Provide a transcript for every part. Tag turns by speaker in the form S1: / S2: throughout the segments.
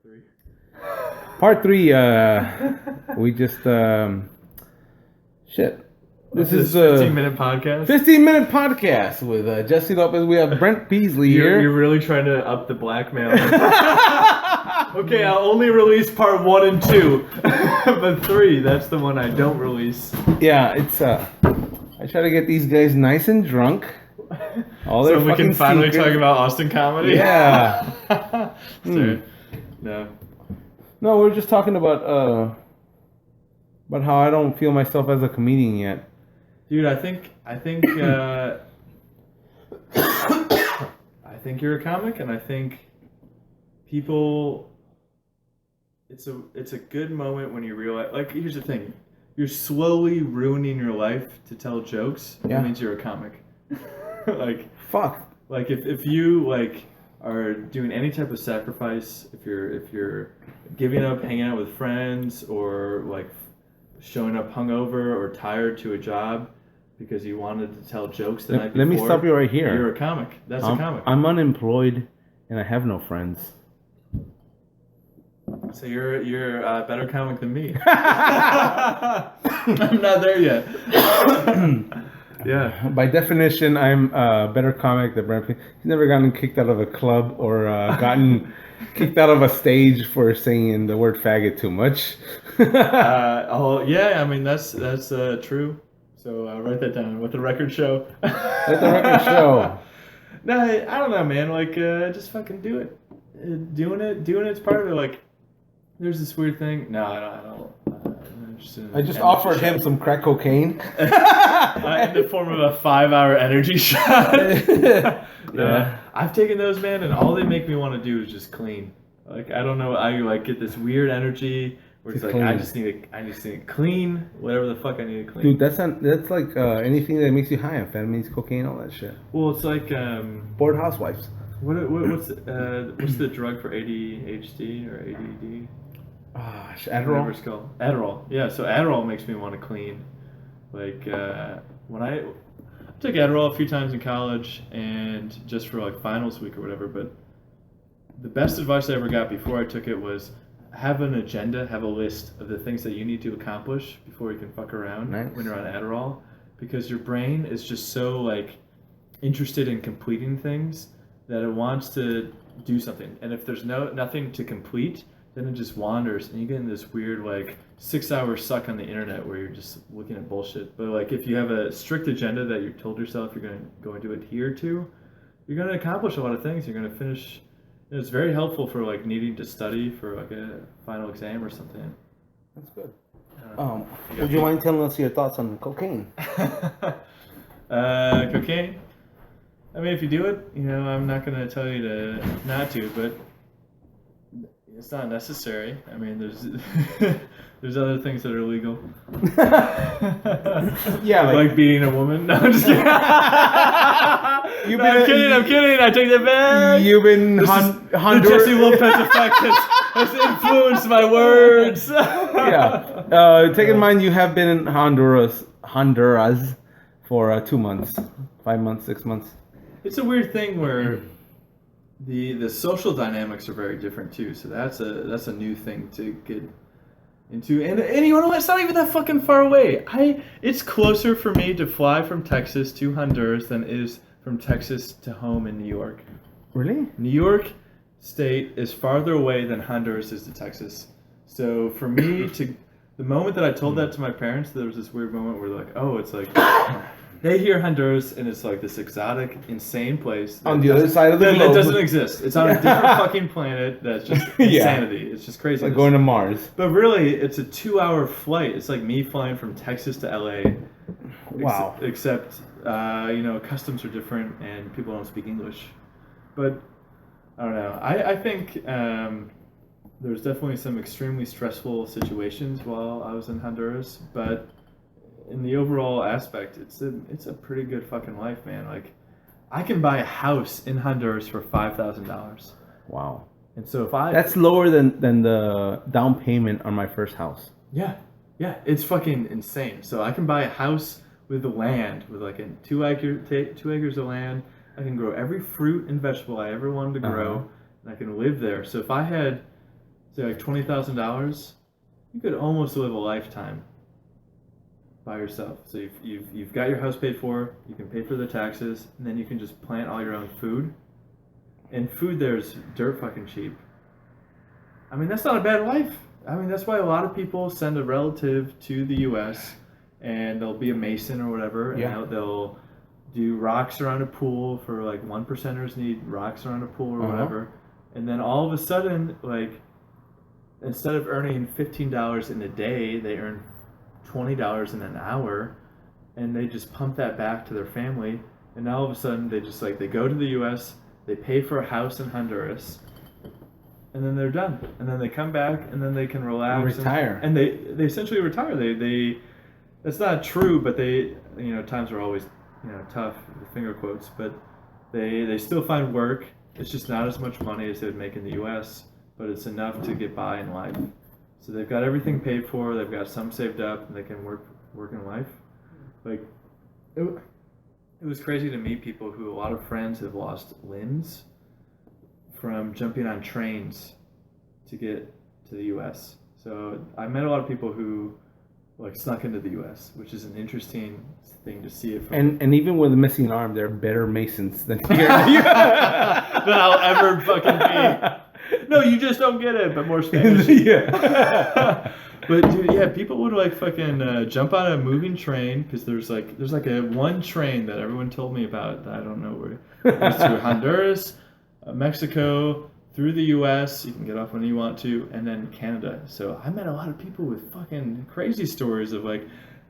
S1: three.
S2: Part 3, we just, shit. This is a
S1: 15-minute podcast.
S2: 15-minute podcast with Jesse Lopez. We have Brent Peesley here.
S1: You're really trying to up the blackmail. Okay, I'll only release part 1 and 2. But 3, that's the one I don't release.
S2: Yeah, it's, I try to get these guys nice and drunk. All their
S1: So we can finally
S2: secrets.
S1: talk about Austin comedy?
S2: Yeah.
S1: No.
S2: No, we're just talking about how I don't feel myself as a comedian yet.
S1: Dude, I think I think you're a comic, and I think people. It's a good moment when you realize. Like, here's the thing: you're slowly ruining your life to tell jokes.
S2: Yeah.
S1: That means you're a comic. Like,
S2: Fuck.
S1: like if you like are doing any type of sacrifice, if you're giving up hanging out with friends, or like showing up hungover or tired to a job because you wanted to tell jokes the night before.
S2: Let me stop you right here.
S1: You're a comic. That's a comic.
S2: I'm unemployed and I have no friends.
S1: So you're a better comic than me. I'm not there yet. Yeah.
S2: By definition, I'm a better comic than Brent. He's never gotten kicked out of a club or gotten kicked out of a stage for saying the word faggot too much.
S1: Yeah. I mean that's true. So write that down. Let the record show.
S2: Let the record show.
S1: No, I don't know, man. Like, just fucking do it. Doing it's part of it. Like, there's this weird thing. No, I don't.
S2: I just offered him some crack cocaine.
S1: In the form of a 5-hour energy shot.
S2: Yeah.
S1: I've taken those, man, and all they make me want to do is just clean. Like, I don't know, I like get this weird energy where it's like
S2: clean.
S1: I just need to clean whatever the fuck I need to clean.
S2: Dude, that's like anything that makes you high, amphetamines, cocaine, all that shit.
S1: Well, it's like
S2: Bored housewives.
S1: what's the drug for ADHD or ADD? Whatever it's called. Adderall. Yeah, so Adderall makes me want to clean. Like, when I took Adderall a few times in college and just for like finals week or whatever, but the best advice I ever got before I took it was have an agenda, have a list of the things that you need to accomplish before you can fuck around when you're on Adderall, because your brain is just so like interested in completing things that it wants to do something. And if there's nothing to complete, then it just wanders and you get in this weird like 6-hour suck on the internet where you're just looking at bullshit. But like if you have a strict agenda that you've told yourself you're going to adhere to, you're going to accomplish a lot of things. You're going to finish. It's very helpful for like needing to study for like a final exam or something.
S2: That's good. Would you mind telling us your thoughts on cocaine?
S1: Cocaine? I mean, if you do it, I'm not going to tell you to not to, but it's not necessary. I mean, there's other things that are illegal.
S2: Yeah,
S1: like beating a woman. No, I'm just kidding. I'm kidding. I take that back.
S2: You've been
S1: The
S2: Honduras.
S1: Jesse Lopez effect has influenced my words.
S2: Yeah. Take in mind you have been in Honduras for 2 months, 5 months, 6 months.
S1: It's a weird thing where the social dynamics are very different too. So that's a new thing to get into. And you know what? It's not even that fucking far away. It's closer for me to fly from Texas to Honduras than it is from Texas to home in New York.
S2: Really?
S1: New York State is farther away than Honduras is to Texas. So for me the moment that I told that to my parents, there was this weird moment where they're like, oh, it's like they hear Honduras and it's like this exotic, insane place
S2: on the other side of the globe.
S1: It doesn't exist. It's on a different fucking planet. That's just insanity. It's just crazy.
S2: Like going to Mars.
S1: But really, it's a 2-hour flight. It's like me flying from Texas to LA.
S2: Wow.
S1: Except, customs are different and people don't speak English. But I don't know. I think there's definitely some extremely stressful situations while I was in Honduras, but in the overall aspect, it's a pretty good fucking life, man. Like, I can buy a house in Honduras for $5,000.
S2: Wow.
S1: And so
S2: that's lower than the down payment on my first house.
S1: Yeah, it's fucking insane. So I can buy a house with the land, with like 2 acres of land. I can grow every fruit and vegetable I ever wanted to grow, and I can live there. So if I had say like $20,000, you could almost live a lifetime by yourself. So you've got your house paid for, you can pay for the taxes, and then you can just plant all your own food. And food there's dirt fucking cheap. I mean, that's not a bad life. I mean, that's why a lot of people send a relative to the U.S. and they'll be a mason or whatever, and they'll do rocks around a pool for like 1%ers need rocks around a pool or whatever. And then all of a sudden, like, instead of earning $15 in a day, they earn $20 in an hour, and they just pump that back to their family. And now all of a sudden, they just like, they go to the U.S., they pay for a house in Honduras, and then they're done. And then they come back, and then they can relax.
S2: Retire.
S1: And they essentially retire. They that's not true, but they, times are always, tough, the finger quotes, but they still find work. It's just not as much money as they would make in the U.S., but it's enough to get by in life. So they've got everything paid for, they've got some saved up, and they can work in life. Like, it was crazy to meet people who, a lot of friends have lost limbs from jumping on trains to get to the U.S. So I met a lot of people who like snuck into the U.S., which is an interesting thing to see it from.
S2: And even with a missing arm, they're better masons than here.
S1: Than I'll ever fucking be. No, you just don't get it, but more Spanish.
S2: Yeah.
S1: But dude, yeah, people would like fucking jump on a moving train because there's like a one train that everyone told me about that I don't know where. It goes through Honduras, Mexico, through the U.S. You can get off when you want to, and then Canada. So I met a lot of people with fucking crazy stories of like,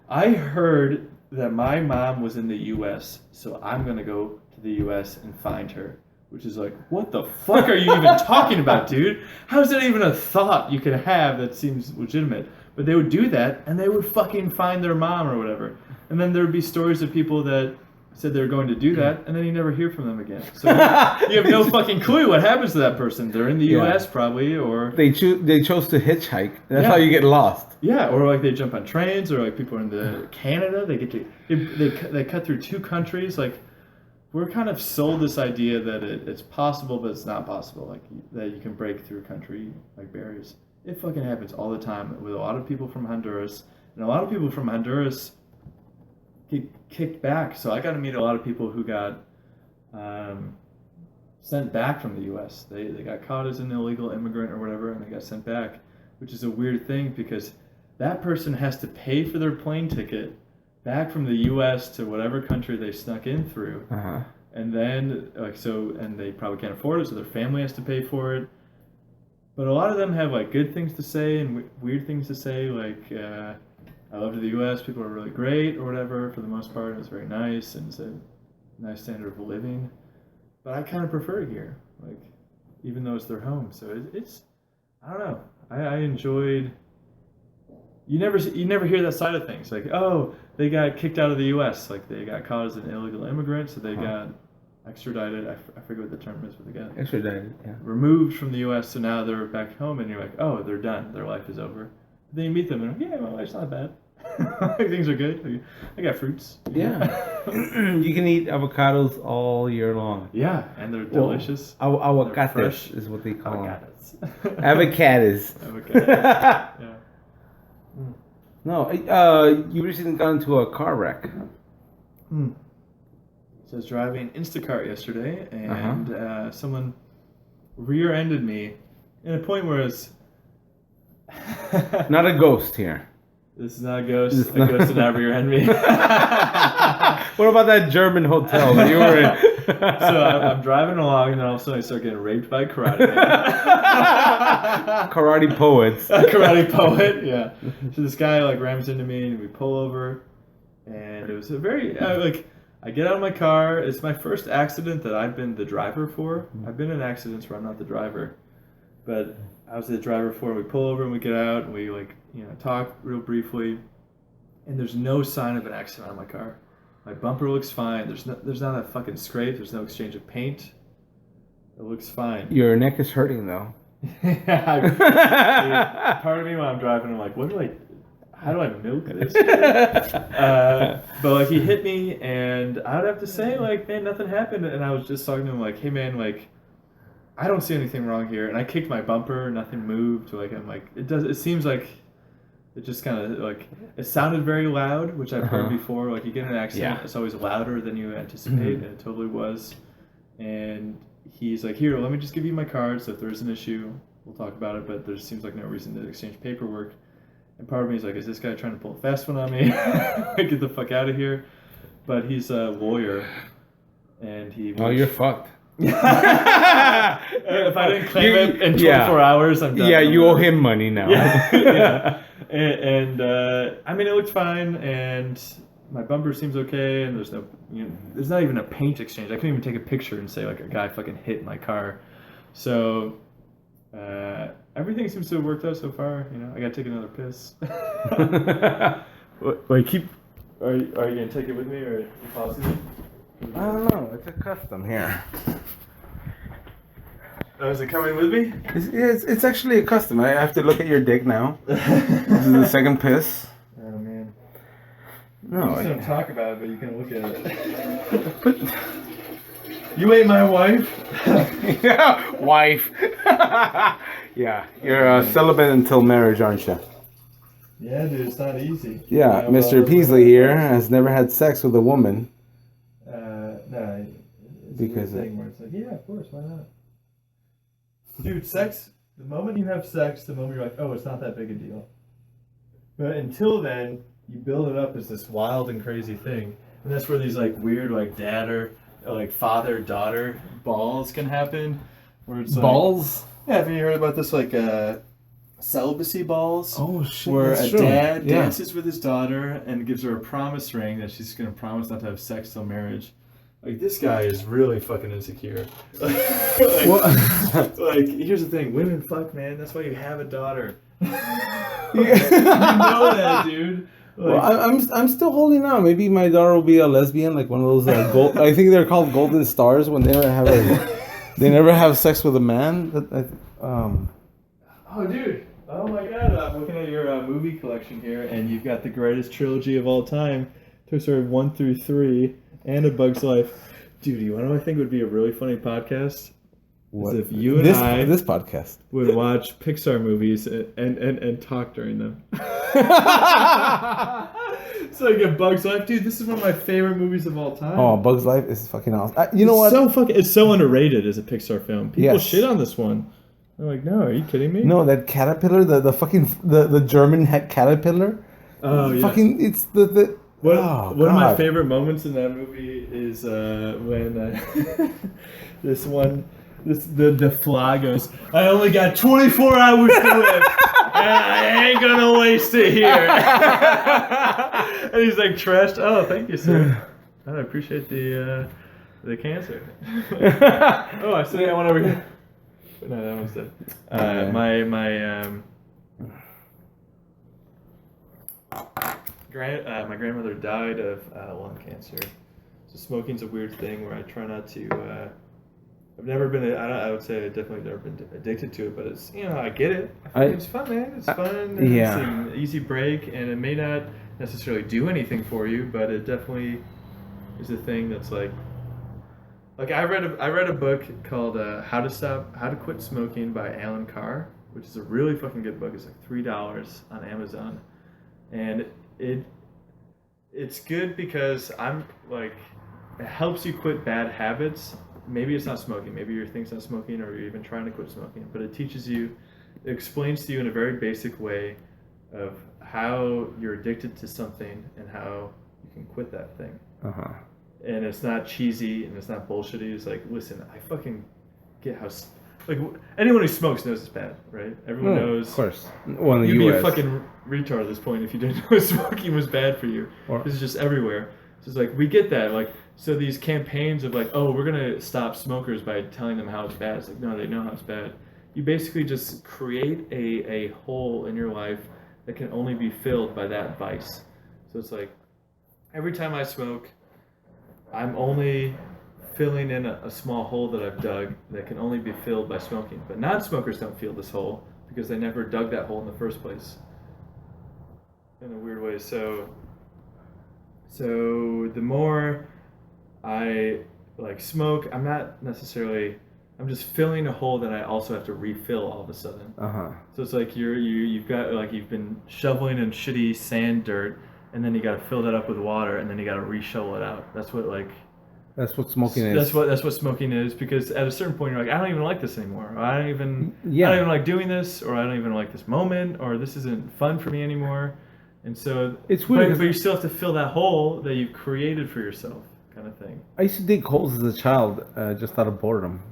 S1: I heard that my mom was in the U.S., so I'm gonna go to the U.S. and find her. Which is like, what the fuck are you even talking about, dude? How is that even a thought you could have that seems legitimate? But they would do that, and they would fucking find their mom or whatever. And then there would be stories of people that said they were going to do that, and then you never hear from them again. So you have no fucking clue what happens to that person. They're in the U.S. probably, or...
S2: They chose to hitchhike. That's how you get lost.
S1: Yeah, or like they jump on trains, or like people are in the Canada. They get to... They cut through 2 countries, like... We're kind of sold this idea that it's possible, but it's not possible. Like that you can break through a country like barriers. It fucking happens all the time with a lot of people from Honduras, and a lot of people from Honduras get kicked back. So I got to meet a lot of people who got sent back from the U.S. They got caught as an illegal immigrant or whatever, and they got sent back, which is a weird thing because that person has to pay for their plane ticket back from the U.S. to whatever country they snuck in through, and then and they probably can't afford it, so their family has to pay for it. But a lot of them have like good things to say and weird things to say, like I love the U.S. People are really great or whatever. For the most part, it's very nice and it's a nice standard of living. But I kind of prefer it here, like even though it's their home. So it's I don't know. I enjoyed. You never hear that side of things, like, oh, they got kicked out of the U.S., like they got caught as an illegal immigrant, so they got extradited. I forget what the term is, but they got
S2: extradited,
S1: removed from the U.S., so now they're back home, and you're like, oh, they're done, their life is over. Then you meet them, and yeah, my life's not bad. Things are good. I got fruits.
S2: Yeah. You can eat avocados all year long.
S1: Yeah, and they're delicious.
S2: Aguacates is what they call them.
S1: Avocados.
S2: Avocados.
S1: Yeah.
S2: No, you recently got into a car wreck.
S1: So I was driving Instacart yesterday, and someone rear-ended me in a point where it's...
S2: Not a ghost here.
S1: This is not a ghost. A ghost did not rear-end me.
S2: What about that German hotel that you were in?
S1: So I'm driving along, and then all of a sudden I start getting raped by a karate man.
S2: Karate poets.
S1: A karate poet, yeah. So this guy like rams into me, and we pull over, and it was a very I get out of my car. It's my first accident that I've been the driver for. I've been in accidents where I'm not the driver, but I was the driver for. We pull over and we get out, and we talk real briefly, and there's no sign of an accident on my car. My bumper looks fine. There's not a fucking scrape. There's no exchange of paint. It looks fine.
S2: Your neck is hurting though.
S1: Part of me when I'm driving, I'm like, how do I milk this? But like he hit me, and I would have to say like, man, nothing happened. And I was just talking to him like, hey man, like, I don't see anything wrong here. And I kicked my bumper, nothing moved. Like, I'm like, it seems like it just kind of, like, it sounded very loud, which I've heard before. Like, you get in an accident, it's always louder than you anticipate, and it totally was. And he's like, here, let me just give you my card, so if there's an issue, we'll talk about it, but there seems like no reason to exchange paperwork. And part of me is like, is this guy trying to pull a fast one on me? Get the fuck out of here. But he's a lawyer, and he...
S2: Oh, you're fucked.
S1: If I didn't claim it in 24 hours, I'm done.
S2: Yeah, you owe him money now.
S1: Yeah. And I mean, it looked fine, and my bumper seems okay, and there's no, there's not even a paint exchange. I couldn't even take a picture and say, like, a guy fucking hit my car. So, everything seems to have worked out so far. I gotta take another piss. Wait, are you gonna take it with me, or you pause it?
S2: I don't know. It's a custom here.
S1: Oh, is it coming with me?
S2: It's actually a custom. I have to look at your dick now. This is the second piss.
S1: Oh, man.
S2: No.
S1: I don't talk about it, but you can look at it. You ain't my wife?
S2: Yeah, wife. Yeah, you're celibate until marriage, aren't you?
S1: Yeah, dude, it's not easy.
S2: Yeah, Mr. Peesley here has never had sex with a woman.
S1: No, it's
S2: because
S1: a thing where it's like, yeah, of course, why not? Dude, sex, the moment you have sex, the moment you're like, oh, it's not that big a deal. But until then, you build it up as this wild and crazy thing. And that's where these, like, weird, like, father-daughter balls can happen. Where it's
S2: balls?
S1: Yeah, have you heard about this, like, celibacy balls?
S2: Oh, shit,
S1: where
S2: that's
S1: a
S2: true.
S1: dad dances with his daughter and gives her a promise ring that she's going to promise not to have sex till marriage. Like, this guy is really fucking insecure. Like, here's the thing. Women fuck, man. That's why you have a daughter. You know that, dude. Like,
S2: well, I'm still holding out. Maybe my daughter will be a lesbian, like one of those gold. I think they're called golden stars when they never have sex with a man.
S1: Oh, dude. Oh, my God. I'm looking at your movie collection here, and you've got the greatest trilogy of all time. Toy Story 1 through 3. And A Bug's Life. Dude, you know what I think would be a really funny podcast?
S2: What?
S1: Is if you and
S2: this podcast
S1: would watch Pixar movies and talk during them. So like A Bug's Life, dude, this is one of my favorite movies of all time.
S2: Oh, Bug's Life is fucking awesome. You know what?
S1: It's so underrated as a Pixar film. People shit on this one. I'm like, no, are you kidding me?
S2: No, that caterpillar, the fucking the German caterpillar.
S1: Oh, yeah.
S2: Fucking, it's the
S1: one of my favorite moments in that movie is when the fly goes, I only got 24 hours to live, and I ain't gonna waste it here. And he's like, trashed. Oh, thank you, sir. I appreciate the cancer. Oh, I still got one over here. No, that one's dead. My grandmother died of lung cancer. So smoking's a weird thing where I try not to. I've never been. I would say I definitely never been addicted to it, but it's I get it. It's fun, man. It's fun.
S2: Yeah.
S1: It's an easy break, and it may not necessarily do anything for you, but it definitely is a thing that's like I read a book called How to Quit Smoking by Alan Carr, which is a really fucking good book. It's like $3 on Amazon, and it's good because it helps you quit bad habits. Maybe it's not smoking, maybe your thing's not smoking, or you're even trying to quit smoking, but it explains to you in a very basic way of how you're addicted to something and how you can quit that thing. And it's not cheesy and it's not bullshitty. It's like, listen, I fucking get how anyone who smokes knows it's bad, right? Everyone knows. Of course. Well, you'd be a fucking retard at this point if you didn't know smoking was bad for you. This is just everywhere. So it's like, we get that. So these campaigns of oh, we're gonna stop smokers by telling them how it's bad. It's like, no, they know how it's bad. You basically just create a hole in your life that can only be filled by that vice. So it's like, every time I smoke, I'm only filling in a small hole that I've dug that can only be filled by smoking. But non-smokers don't feel this hole because they never dug that hole in the first place. In a weird way. So the more I smoke, I'm not necessarily I'm just filling a hole that I also have to refill all of a sudden. So it's like you've got like you've been shoveling in shitty sand dirt, and then you got to fill that up with water, and then you got to re-shovel it out. That's what
S2: smoking is.
S1: That's what smoking is, because at a certain point you're like, I don't even like this anymore. Or I don't even like doing this, or I don't even like this moment, or this isn't fun for me anymore. And so
S2: it's weird,
S1: but you still have to fill that hole that you've created for yourself, kind of thing.
S2: I used to dig holes as a child, just out of boredom.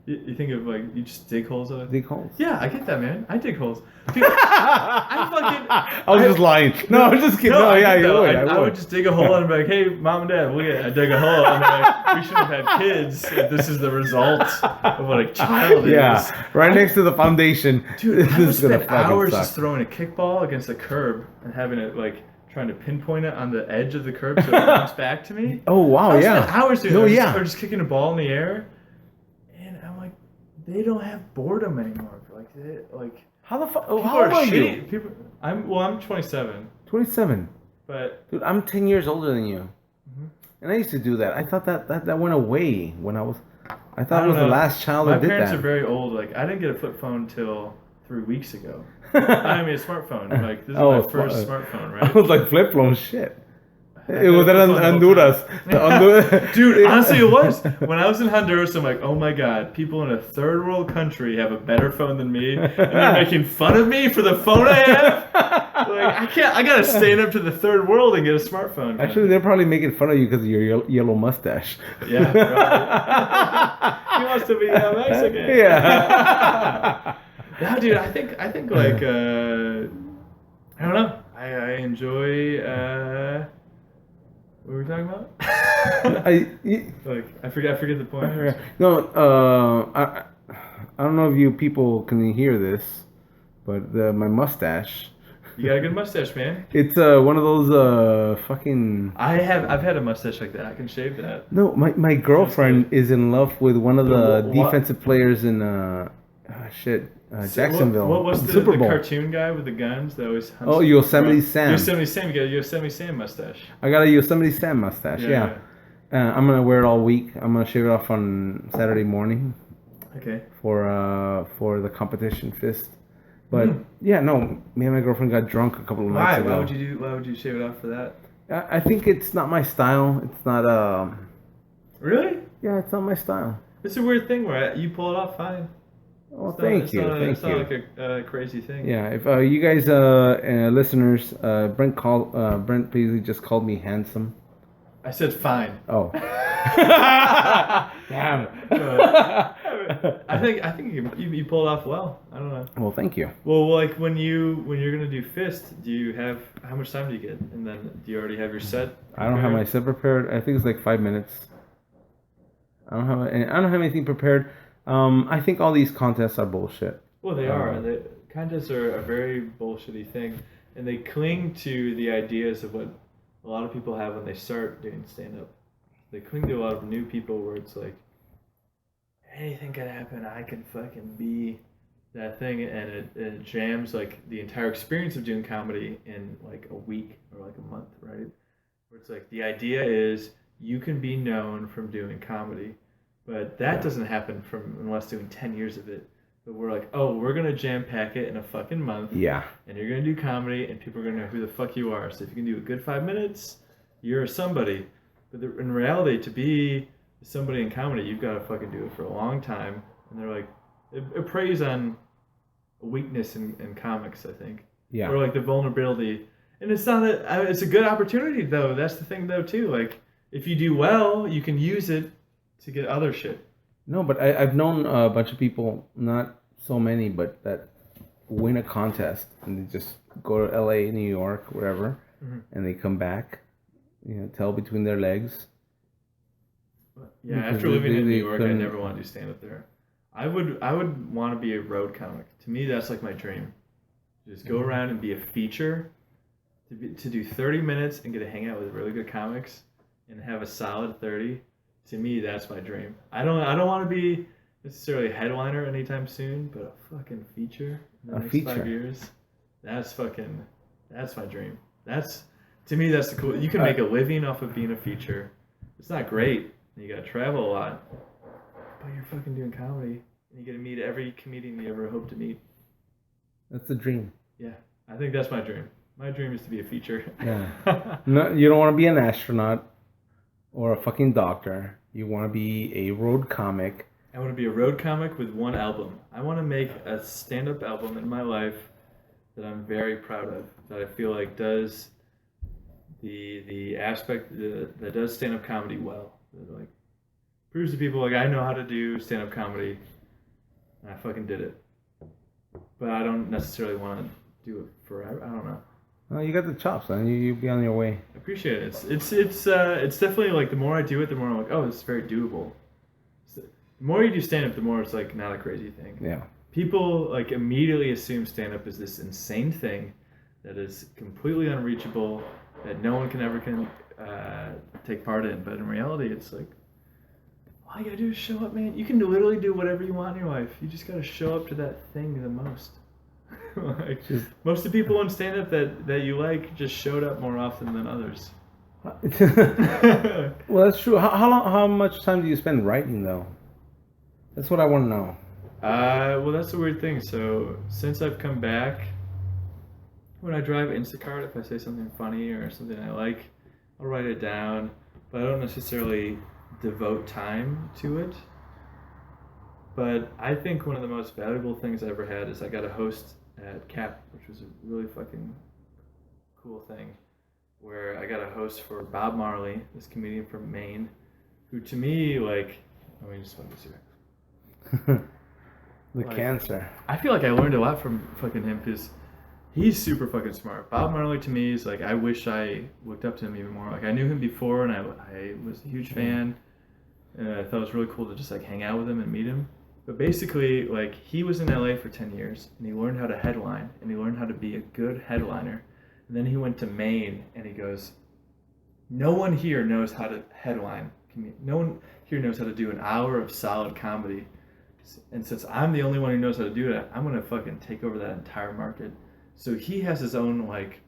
S1: You think of like you just dig holes out of
S2: dig holes.
S1: Yeah, I get that, man. I dig holes. Dude, I
S2: was just lying. No, I'm just kidding. No, yeah, you would.
S1: I would just dig a hole and be like, "Hey, mom and dad, I dug a hole." And they're like, "We shouldn't have had kids if this is the result of what a child is."
S2: Yeah, right next to the foundation.
S1: Dude, I would spend hours just throwing a kickball against a curb and having it like trying to pinpoint it on the edge of the curb so it comes back to me.
S2: Oh wow, yeah.
S1: Hours doing that. Or just kicking a ball in the air. They don't have boredom anymore. Like
S2: how the fuck? How old are you?
S1: I'm 27.
S2: 27.
S1: But
S2: dude, I'm 10 years older than you. Mm-hmm. And I used to do that. I thought that went away when I was. I thought I was the last child that did that.
S1: My parents are very old. Like I didn't get a flip phone till 3 weeks ago. I mean a smartphone. Like this is my first smartphone, right?
S2: I was like flip phone shit. It was at Honduras.
S1: Dude, honestly, it was. When I was in Honduras, I'm like, oh my god, people in a third world country have a better phone than me, and they're making fun of me for the phone I have. Like, I gotta stand up to the third world and get a smartphone.
S2: Actually, they're probably making fun of you because of your yellow mustache.
S1: Yeah, probably. He wants to be Mexican.
S2: Yeah.
S1: No, dude, I think like I don't know. I enjoy. What were we talking about? I forget the point.
S2: No, I don't know if you people can hear this, but my mustache.
S1: You got a good mustache, man.
S2: It's one of those fucking.
S1: I've had a mustache like that. I can shave that.
S2: No, my girlfriend is in love with one of the defensive players in Jacksonville.
S1: What was the Super Bowl. The cartoon guy with the guns that always hunts?
S2: Oh, Yosemite Sam.
S1: Yosemite Sam. You got a Yosemite Sam mustache.
S2: I got a Yosemite Sam mustache. Yeah. I'm gonna wear it all week. I'm gonna shave it off on Saturday morning.
S1: Okay.
S2: For the competition fist. But yeah, no. Me and my girlfriend got drunk a couple of nights ago.
S1: Why would you shave it off for that?
S2: I think it's not my style. It's not.
S1: Really?
S2: Yeah, it's not my style.
S1: It's a weird thing where you pull it off fine.
S2: Oh, thank you.
S1: It's not like a crazy thing.
S2: Yeah, if you guys listeners, Brent Peesley just called me handsome.
S1: I said fine.
S2: Oh. Damn.
S1: I think you pulled off well. I don't know.
S2: Well, thank you.
S1: Well, like when you're gonna do fist, do you have how much time do you get? And then do you already have your set prepared?
S2: I don't have my set prepared. I think it's like 5 minutes. I don't have anything prepared. I think all these contests are bullshit.
S1: Well, they are. The contests are a very bullshitty thing, and they cling to the ideas of what a lot of people have when they start doing stand-up. They cling to a lot of new people where it's like, anything can happen. I can fucking be that thing, and it jams like the entire experience of doing comedy in like a week or like a month, right? Where it's like the idea is you can be known from doing comedy. But that doesn't happen unless doing 10 years of it. But we're like, oh, we're going to jam pack it in a fucking month.
S2: Yeah.
S1: And you're going to do comedy, and people are going to know who the fuck you are. So if you can do a good 5 minutes, you're somebody. But in reality, to be somebody in comedy, you've got to fucking do it for a long time. And they're like, it preys on a weakness in comics, I think.
S2: Yeah.
S1: Or like the vulnerability. And it's not it's a good opportunity, though. That's the thing, though, too. Like, if you do well, you can use it to get other shit.
S2: No, but I've known a bunch of people, not so many, but that win a contest and they just go to LA, New York, wherever, and they come back, tail between their legs.
S1: Yeah, after living in New York, I never want to do stand up there. I would want to be a road comic. To me, that's like my dream. Just go around and be a feature, to do 30 minutes and get to hang out with really good comics and have a solid 30. To me, that's my dream. I don't want to be necessarily a headliner anytime soon, but a fucking feature in the next 5 years. That's my dream. To me, that's the cool. You can make a living off of being a feature. It's not great. You got to travel a lot. but you're fucking doing comedy, and you get to meet every comedian you ever hope to meet.
S2: That's the dream.
S1: Yeah, I think that's my dream. My dream is to be a feature.
S2: Yeah. No, you don't want to be an astronaut or a fucking doctor. You want to be a road comic.
S1: I want to be a road comic with one album. I want to make a stand-up album in my life that I'm very proud of, that I feel like does the aspect that does stand-up comedy well. That, like, proves to people like I know how to do stand-up comedy, and I fucking did it. But I don't necessarily want to do it forever. I don't know.
S2: Oh, you got the chops, man. You'll be on your way.
S1: I appreciate it. It's definitely like the more I do it, the more I'm like, oh, this is very doable. So, the more you do stand-up, the more it's like not a crazy thing.
S2: Yeah.
S1: People like immediately assume stand-up is this insane thing that is completely unreachable, that no one can ever take part in. But in reality, it's like, all you gotta do is show up, man. You can literally do whatever you want in your life. You just gotta show up to that thing the most. Like, most of the people in stand-up that you like just showed up more often than others.
S2: Well, that's true. How much time do you spend writing, though? That's what I want to know.
S1: Well, that's the weird thing. So since I've come back, when I drive Instacart, if I say something funny or something I like, I'll write it down, but I don't necessarily devote time to it. But I think one of the most valuable things I ever had is I got a host at CAP, which was a really fucking cool thing, where I got a host for Bob Marley, this comedian from Maine, who to me, like, let me just fucking see.
S2: The cancer.
S1: I feel like I learned a lot from fucking him because he's super fucking smart. Bob Marley to me is like, I wish I looked up to him even more. Like, I knew him before and I was a huge fan, and I thought it was really cool to just like hang out with him and meet him. But basically, like, he was in LA for 10 years, and he learned how to headline, and he learned how to be a good headliner. And then he went to Maine, and he goes, no one here knows how to headline. No one here knows how to do an hour of solid comedy. And since I'm the only one who knows how to do that, I'm going to fucking take over that entire market. So he has his own, like,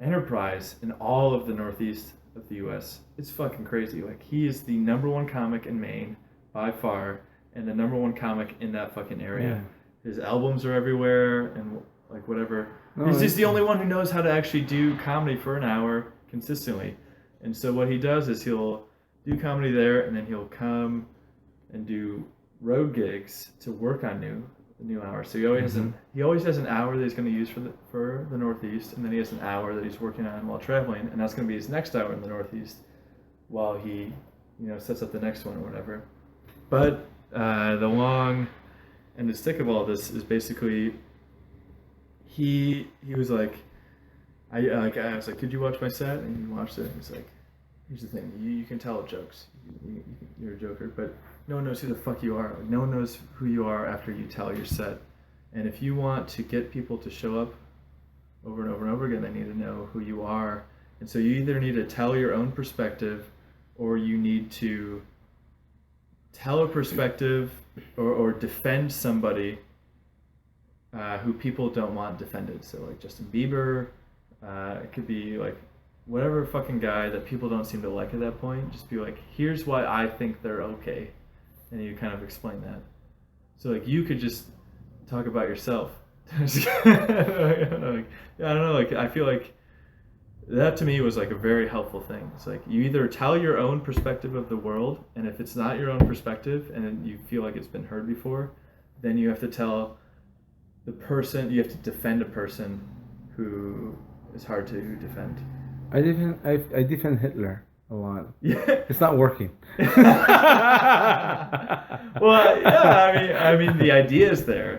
S1: enterprise in all of the Northeast of the U.S. It's fucking crazy. Like, he is the #1 comic in Maine, by far, and the #1 comic in that fucking area. Yeah. His albums are everywhere and like whatever. No, he's just the only one who knows how to actually do comedy for an hour consistently. And so what he does is he'll do comedy there, and then he'll come and do road gigs to work on new hours. So he always has an hour that he's going to use for the Northeast, and then he has an hour that he's working on while traveling, and that's going to be his next hour in the Northeast while he sets up the next one or whatever. But the long and the stick of all this is basically he was like, I was like, could you watch my set? And he watched it, and he's like, here's the thing, you can tell jokes, you're a joker, but no one knows who the fuck you are. Like, no one knows who you are after you tell your set. And if you want to get people to show up over and over and over again, they need to know who you are. And so you either need to tell your own perspective, or you need to tell a perspective or defend somebody who people don't want defended. So like Justin Bieber, it could be like whatever fucking guy that people don't seem to like at that point. Just be like, here's why I think they're okay. And you kind of explain that. So like you could just talk about yourself. Like, I don't know, like I feel like that to me was like a very helpful thing. It's like you either tell your own perspective of the world, and if it's not your own perspective and you feel like it's been heard before, then you have to tell the person, you have to defend a person who is hard to defend.
S2: I defend Hitler a lot.
S1: Yeah.
S2: It's not working.
S1: Well, yeah, I mean the idea is there.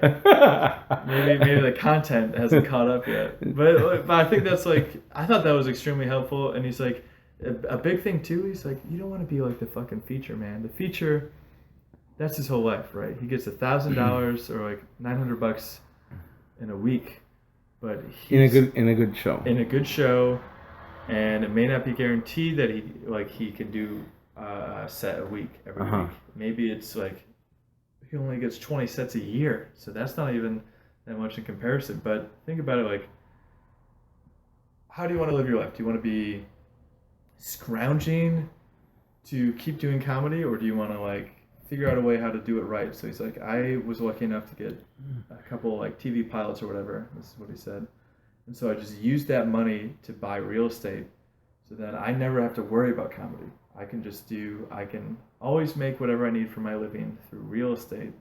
S1: Maybe the content hasn't caught up yet. But I think that's like, I thought that was extremely helpful. And he's like, a big thing too, he's like, you don't want to be like the fucking feature man. The feature, that's his whole life, right? He gets $1,000 or like $900 in a week, but
S2: in a good show.
S1: In a good show. And it may not be guaranteed that he can do a set a week every week. Maybe it's like he only gets 20 sets a year, so that's not even that much in comparison. But think about it, like, how do you want to live your life? Do you want to be scrounging to keep doing comedy, or do you want to like figure out a way how to do it right. So he's like, I was lucky enough to get a couple like TV pilots or whatever. This is what he said. And so I just used that money to buy real estate so that I never have to worry about comedy. I can always make whatever I need for my living through real estate.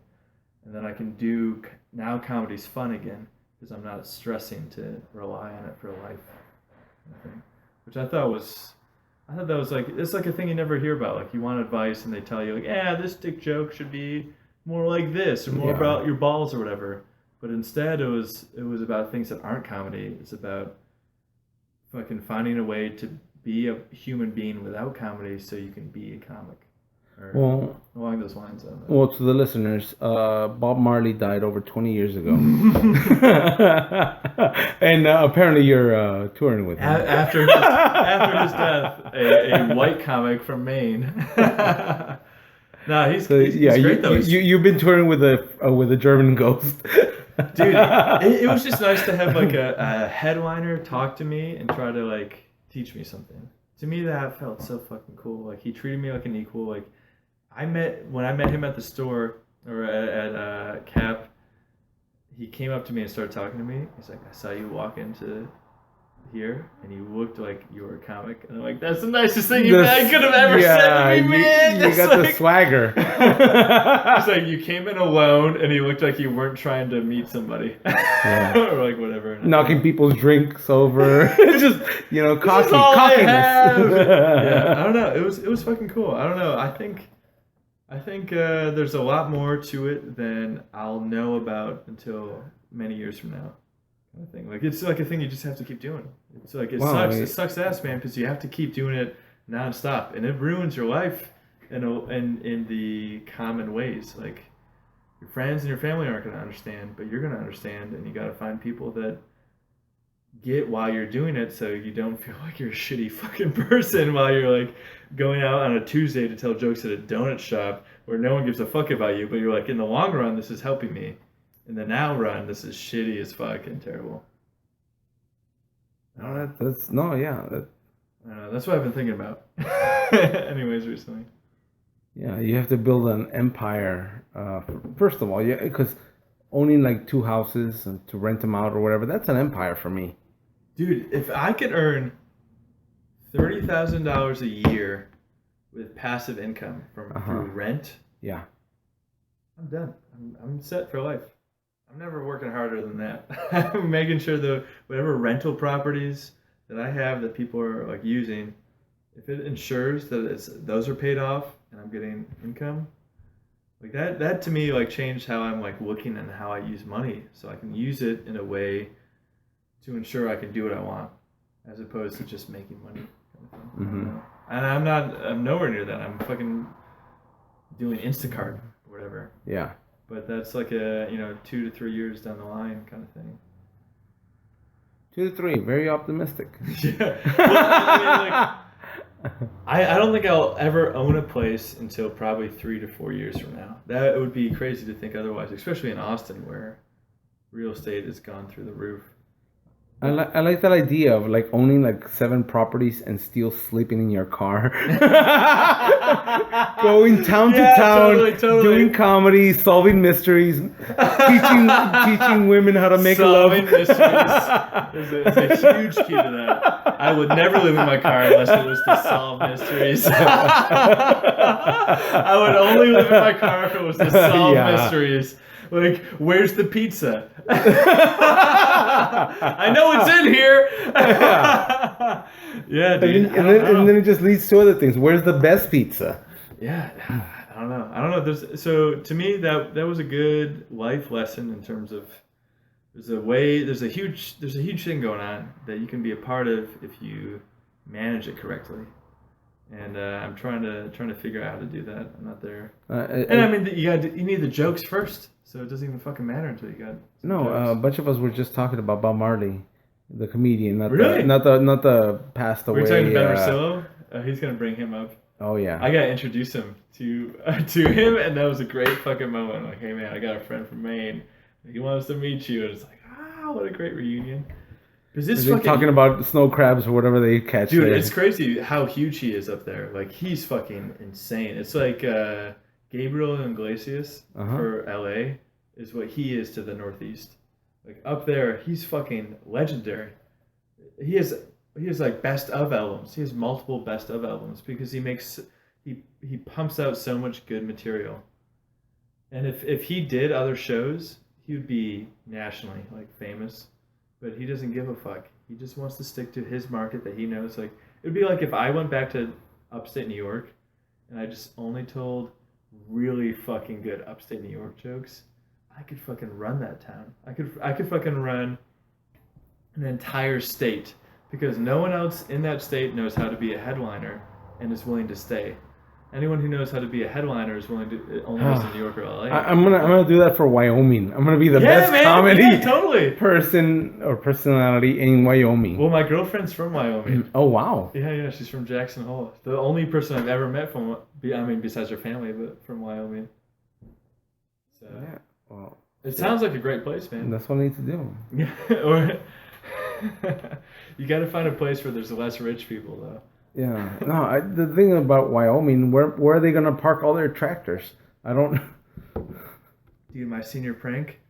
S1: And then I can do, now comedy's fun again because I'm not stressing to rely on it for life. Which I thought that was like, it's like a thing you never hear about. Like you want advice and they tell you like, yeah, this dick joke should be more like this or more about your balls or whatever. But instead it was about things that aren't comedy. It's about fucking finding a way to be a human being without comedy so you can be a comic. Or along those lines.
S2: Well, to the listeners, Bob Marley died over 20 years ago. And apparently you're touring with him.
S1: After his death, a white comic from Maine. No, he's great though.
S2: You've been touring with a German ghost.
S1: Dude, it was just nice to have like a headliner talk to me and try to like teach me something. To me, that felt so fucking cool. Like he treated me like an equal. Like when I met him at the store or at Cap, he came up to me and started talking to me. He's like, I saw you walk into here and you looked like you were a comic. And I'm like, that's the nicest thing I could have ever said to me, man.
S2: You got like, the swagger.
S1: It's like you came in alone and you looked like you weren't trying to meet somebody. Or like whatever.
S2: Knocking people's drinks over. Just, cockiness.
S1: Yeah, I don't know. It was fucking cool. I don't know. I think there's a lot more to it than I'll know about until many years from now. Kind of thing. Like it's like a thing you just have to keep doing. It's like it sucks ass, man, because you have to keep doing it nonstop, and it ruins your life in the common ways. Like your friends and your family aren't going to understand, but you're going to understand, and you got to find people that get why you're doing it, so you don't feel like you're a shitty fucking person while you're like going out on a Tuesday to tell jokes at a donut shop where no one gives a fuck about you, but you're like, in the long run, this is helping me. In the now run, this is shitty as fuck and terrible.
S2: No, that's
S1: I don't know. That's what I've been thinking about. Anyways, recently.
S2: Yeah, you have to build an empire. First of all, because owning like 2 houses and to rent them out or whatever, that's an empire for me.
S1: Dude, if I could earn $30,000 a year with passive income through rent, I'm done. I'm set for life. I'm never working harder than that. I'm making sure that whatever rental properties that I have that people are like using, if it ensures that those are paid off and I'm getting income, like that to me like changed how I'm like looking and how I use money, so I can use it in a way to ensure I can do what I want, as opposed to just making money. And I'm nowhere near that. I'm fucking doing Instacart or whatever.
S2: Yeah.
S1: But that's like a 2 to 3 years down the line kind of thing.
S2: 2 to 3, very optimistic.
S1: Yeah. Well, I don't think I'll ever own a place until probably 3 to 4 years from now. That would be crazy to think otherwise, especially in Austin where real estate has gone through the roof.
S2: I like that idea of like owning like 7 properties and still sleeping in your car. Going town to town, totally. Doing comedy, solving mysteries, teaching women how to make
S1: solving
S2: love.
S1: Mysteries is a huge key to that. I would never live in my car unless it was to solve mysteries. I would only live in my car if it was to solve mysteries. Like, where's the pizza? I know it's in here. Yeah, dude.
S2: And then it just leads to other things. Where's the best pizza?
S1: Yeah, I don't know. So to me, that was a good life lesson in terms of there's a huge thing going on that you can be a part of if you manage it correctly. And I'm trying to figure out how to do that. I'm not there. And I mean, you need the jokes first, so it doesn't even fucking matter until you got.
S2: A bunch of us were just talking about Bob Marley, the comedian, not
S1: really?
S2: not the passed away.
S1: We're talking to Ben Rosillo. He's gonna bring him up.
S2: Oh yeah.
S1: I gotta introduce him to him, and that was a great fucking moment. Like, hey man, I got a friend from Maine. He wants to meet you, and it's like, what a great reunion.
S2: Because they're talking about snow crabs or whatever they catch.
S1: Dude, it's crazy how huge he is up there. Like, he's fucking insane. It's like Gabriel Iglesias for LA is what he is to the Northeast. Like up there, he's fucking legendary. He has like best of albums. He has multiple best of albums because he pumps out so much good material. And if he did other shows, he would be nationally like famous. But he doesn't give a fuck. He just wants to stick to his market that he knows. Like it would be like if I went back to upstate New York and I just only told really fucking good upstate New York jokes, I could fucking run that town. I could fucking run an entire state because no one else in that state knows how to be a headliner and is willing to stay. Anyone who knows how to be a headliner is willing to only lives in New York or LA.
S2: I'm gonna do that for Wyoming. I'm gonna be the best comedy person or personality in Wyoming.
S1: Well, my girlfriend's from Wyoming.
S2: Oh wow.
S1: Yeah, she's from Jackson Hole. The only person I've ever met from, besides her family, but from Wyoming. So yeah, well, it sounds like a great place, man.
S2: That's what I need to do.
S1: Yeah, or you got to find a place where there's less rich people, though.
S2: Yeah, no. The thing about Wyoming, where are they gonna park all their tractors? I don't.
S1: Dude, my senior prank,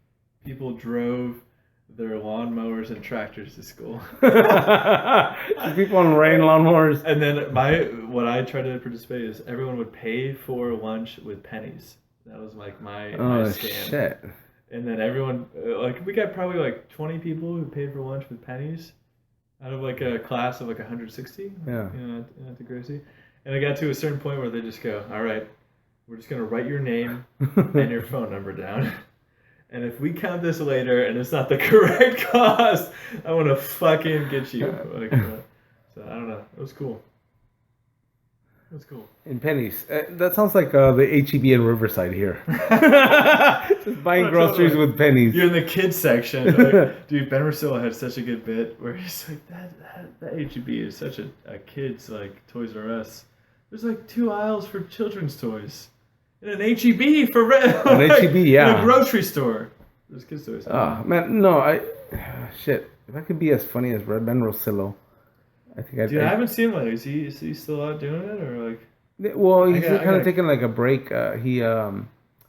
S1: people drove their lawnmowers and tractors to school.
S2: People on rain lawnmowers.
S1: And then what I tried to participate is everyone would pay for lunch with pennies. That was like my scam.
S2: Shit.
S1: And then everyone, we got probably like 20 people who paid for lunch with pennies. Out of like a class of like 160,
S2: yeah,
S1: not too crazy. And I got to a certain point where they just go, all right, we're just gonna write your name and your phone number down, and if we count this later and it's not the correct cost, I want to fucking get you. So I don't know. It was cool. It was cool.
S2: In pennies. That sounds like the HEB in Riverside here. Just buying groceries with pennies.
S1: You're in the kids section. Like, dude, Ben Rosillo had such a good bit where he's like, that HEB is such a kid's like Toys R Us. There's like 2 aisles for children's toys. And an HEB for
S2: an HEB, yeah.
S1: In a grocery store. There's kids' toys.
S2: Oh, man, no, shit. If I could be as funny as Ben Rosillo, I think
S1: Dude, I haven't seen him lately. Is he still out doing it or like?
S2: Well, he's kind of taking like a break. He has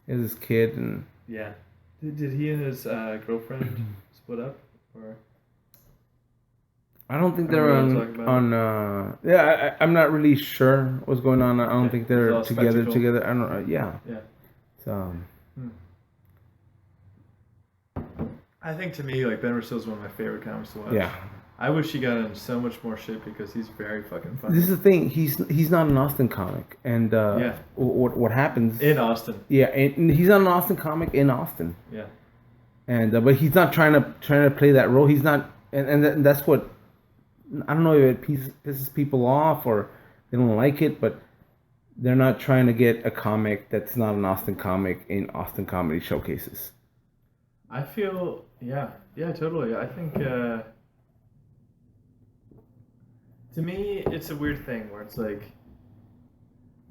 S2: his kid and.
S1: Yeah. Did he and his girlfriend split up or?
S2: I don't think they're on. Yeah, I'm not really sure what's going on. I don't think they're together. I don't know. Yeah.
S1: Yeah.
S2: So.
S1: I think to me, like Ben Rosillo is one of my favorite comics to watch.
S2: Yeah.
S1: I wish he got in so much more shit because he's very fucking funny.
S2: This is the thing. He's not an Austin comic, and what happens
S1: in Austin?
S2: Yeah, and he's not an Austin comic in Austin.
S1: Yeah.
S2: And but he's not trying to play that role. He's not, and that's what I don't know if it pisses people off or they don't like it, but they're not trying to get a comic that's not an Austin comic in Austin comedy showcases.
S1: I feel totally. I think. To me, it's a weird thing where it's like,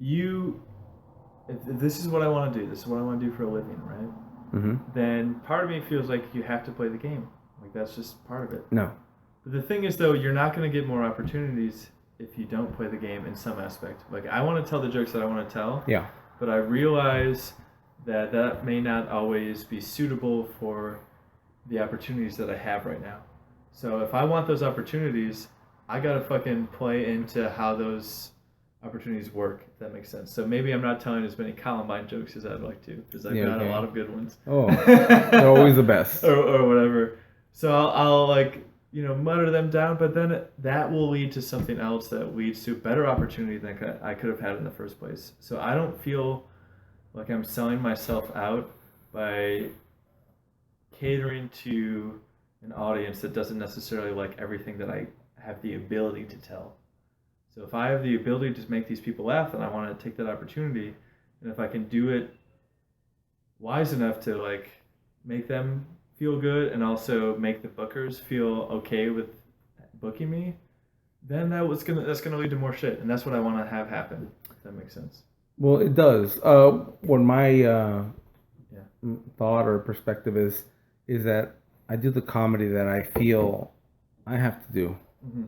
S1: if this is what I want to do, this is what I want to do for a living, right?
S2: Mm-hmm.
S1: Then part of me feels like you have to play the game. Like, that's just part of it.
S2: No.
S1: But the thing is, though, you're not going to get more opportunities if you don't play the game in some aspect. Like, I want to tell the jokes that I want to tell.
S2: Yeah.
S1: But I realize that may not always be suitable for the opportunities that I have right now. So if I want those opportunities, I gotta fucking play into how those opportunities work, if that makes sense. So maybe I'm not telling as many Columbine jokes as I'd like to, because I've got a lot of good ones.
S2: Oh, they're always the best.
S1: or whatever. So I'll like, mutter them down, but then that will lead to something else that leads to better opportunity than I could have had in the first place. So I don't feel like I'm selling myself out by catering to an audience that doesn't necessarily like everything that I have the ability to tell. So if I have the ability to make these people laugh, then I want to take that opportunity, and if I can do it wise enough to like make them feel good and also make the bookers feel okay with booking me, then that's gonna lead to more shit, and that's what I want to have happen. If that makes sense.
S2: Well, it does. What my thought or perspective is that I do the comedy that I feel I have to do. Mm-hmm.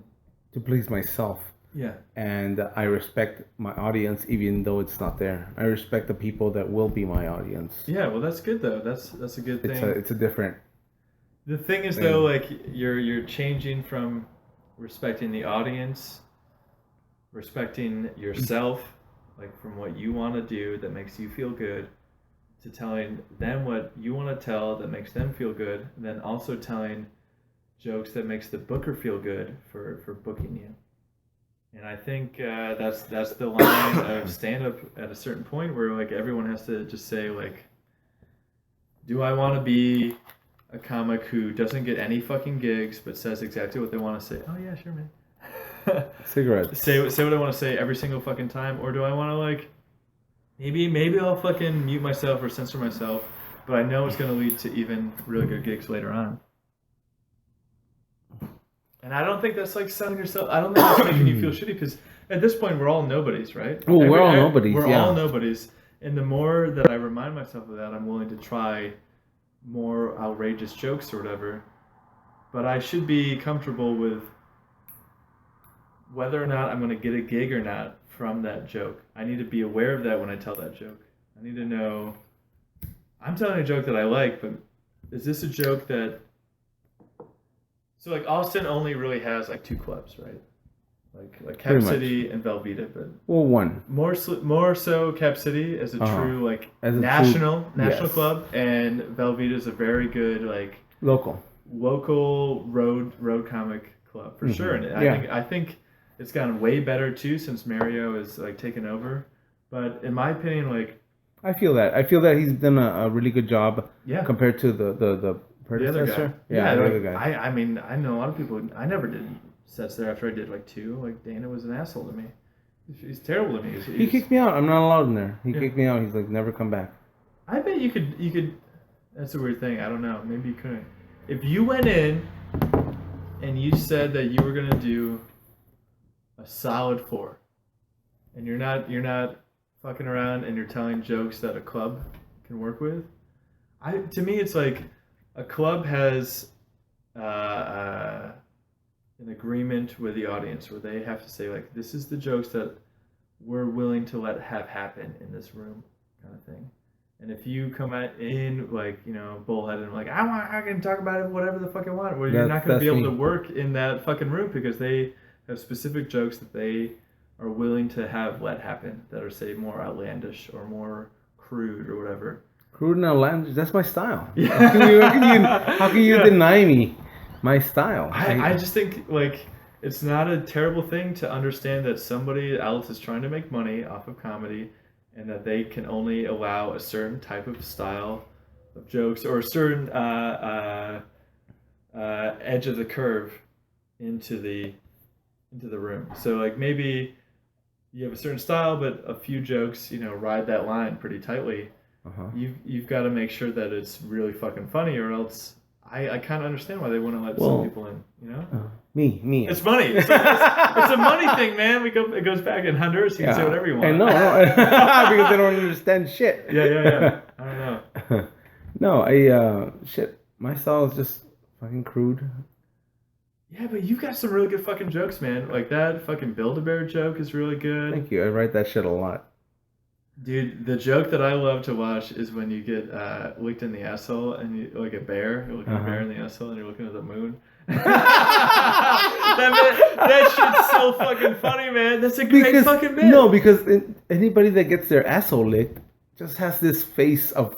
S2: To please myself. Yeah. And I respect my audience even though it's not there. I respect the people that will be my audience.
S1: Yeah, well, that's good though. That's a good thing.
S2: It's a different.
S1: The thing is though, like you're changing from respecting the audience, respecting yourself, like from what you want to do that makes you feel good, to telling them what you want to tell that makes them feel good, and then also telling jokes that makes the booker feel good for booking you. And I think that's the line of stand-up at a certain point where like everyone has to just say like, do I want to be a comic who doesn't get any fucking gigs but says exactly what they want to say? Oh yeah, sure, man.
S2: Cigarettes.
S1: Say what I want to say every single fucking time, or do I want to like, maybe I'll fucking mute myself or censor myself, but I know it's gonna lead to even really good gigs later on. And I don't think that's like selling yourself. I don't think that's making you feel shitty, because at this point we're all nobodies, right?
S2: Oh, we're all nobodies.
S1: We're all nobodies, and the more that I remind myself of that, I'm willing to try more outrageous jokes or whatever. But I should be comfortable with whether or not I'm going to get a gig or not from that joke. I need to be aware of that when I tell that joke. I need to know, I'm telling a joke that I like, but is this a joke that... So like Austin only really has like 2 clubs, right? Like Cap City and Velveeta, but
S2: one.
S1: More so Cap City as a true like national club, and Velveeta is a very good like local road comic club for sure. And I think it's gotten way better too since Mario is like taken over. But in my opinion, like
S2: I feel that he's done a really good job compared to the predecessor.
S1: The other guy.
S2: Yeah, the other guy.
S1: I mean, I know a lot of people. I never did sets there after I did like 2. Like Dana was an asshole to me. He's terrible to me.
S2: He kicked me out. I'm not allowed in there. He kicked me out. He's like, never come back.
S1: I bet you could. That's a weird thing. I don't know. Maybe you couldn't. If you went in and you said that you were gonna do a solid 4, and you're not fucking around and you're telling jokes that a club can work with. To me, it's like a club has an agreement with the audience where they have to say like, this is the jokes that we're willing to let have happen in this room, kind of thing. And if you come in like, you know, bullheaded and like, I can talk about it whatever the fuck I want, well, you're not going to be able to work in that fucking room, because they have specific jokes that they are willing to have let happen that are, say, more outlandish or more crude or whatever.
S2: Crude and outlandish, that's my style. Yeah. How can you deny me my style?
S1: I just think like it's not a terrible thing to understand that somebody else is trying to make money off of comedy, and that they can only allow a certain type of style of jokes or a certain edge of the curve into the room. So like maybe you have a certain style, but a few jokes, you know, ride that line pretty tightly. Uh-huh. You've got to make sure that it's really fucking funny, or else I kind of understand why they wouldn't let some people in. You know,
S2: me.
S1: It's money. It's a money thing, man. It goes back in Honduras. You can say whatever you want.
S2: No, because they don't understand shit.
S1: Yeah. I don't know.
S2: No, shit. My style is just fucking crude.
S1: Yeah, but you've got some really good fucking jokes, man. Like that fucking Build-A-Bear joke is really good.
S2: Thank you. I write that shit a lot.
S1: Dude, the joke that I love to watch is when you get licked in the asshole and you like a bear. You're looking at a bear in the asshole and you're looking at the moon. that shit's so fucking funny, man. That's a great fucking bit.
S2: No, because anybody that gets their asshole licked just has this face of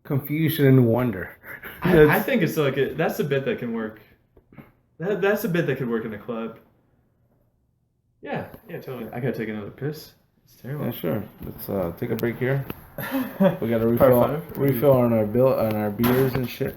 S2: confusion and wonder.
S1: I think it's like that's a bit that can work. That's a bit that could work in a club. Yeah, totally. I gotta take another piss. It's terrible.
S2: Yeah, sure. Let's take a break here. We gotta refill on our beers and shit.